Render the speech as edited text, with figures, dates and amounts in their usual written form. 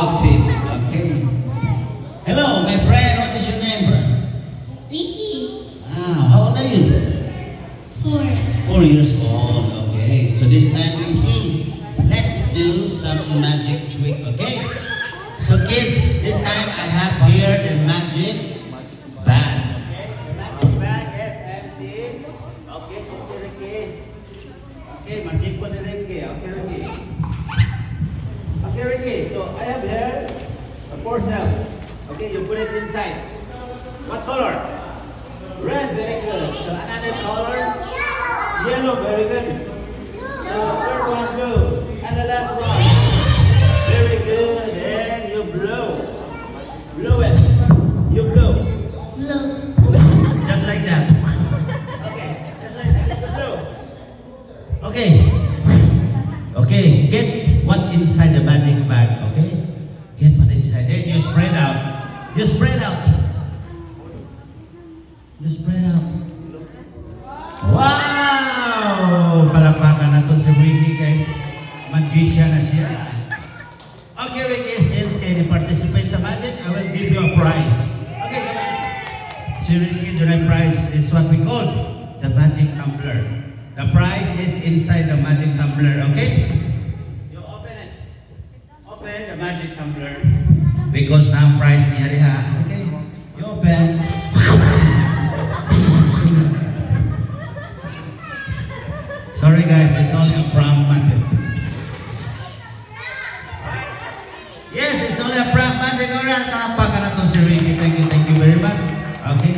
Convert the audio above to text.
outfit. Okay. Hello, my friend. What is your name, bro? Ricky, How old are you? 4. 4 years old. Okay. So this time, Ricky, let's do some magic trick. Okay. So kids, this time I have here the magic bag. Okay. The magic bag is empty. Okay, Ricky. Okay, magic po ni Ricky. Okay, Ricky. Okay, Ricky. So I have here a porcel. Okay, you put it inside. What color? Red, very good. So another color? Yellow, very good. So first one, blue. And the last one. Very good. And you blow. Blow it. You blow. Blue. Just like that. Okay, just like that. You blow. Okay. Okay, get what inside the magic bag, okay? Get what inside. Then you spread out. You spread out. You spread out. Wow! Palapakan na to si Ricky, guys. Magician na siya. Okay, Ricky, since any participate sa magic, I will give you a prize. Okay, come on. Si Ricky, the prize is what we call the magic tumbler. The prize is inside the magic tumbler, okay? You open it. Open the magic tumbler. Because ang prize niya diha, okay? You open. Sorry guys, it's only a prank magic. Yes, it's only a prank magic. Alright, kalakpakan na to si Ricky. Thank you very much. Okay,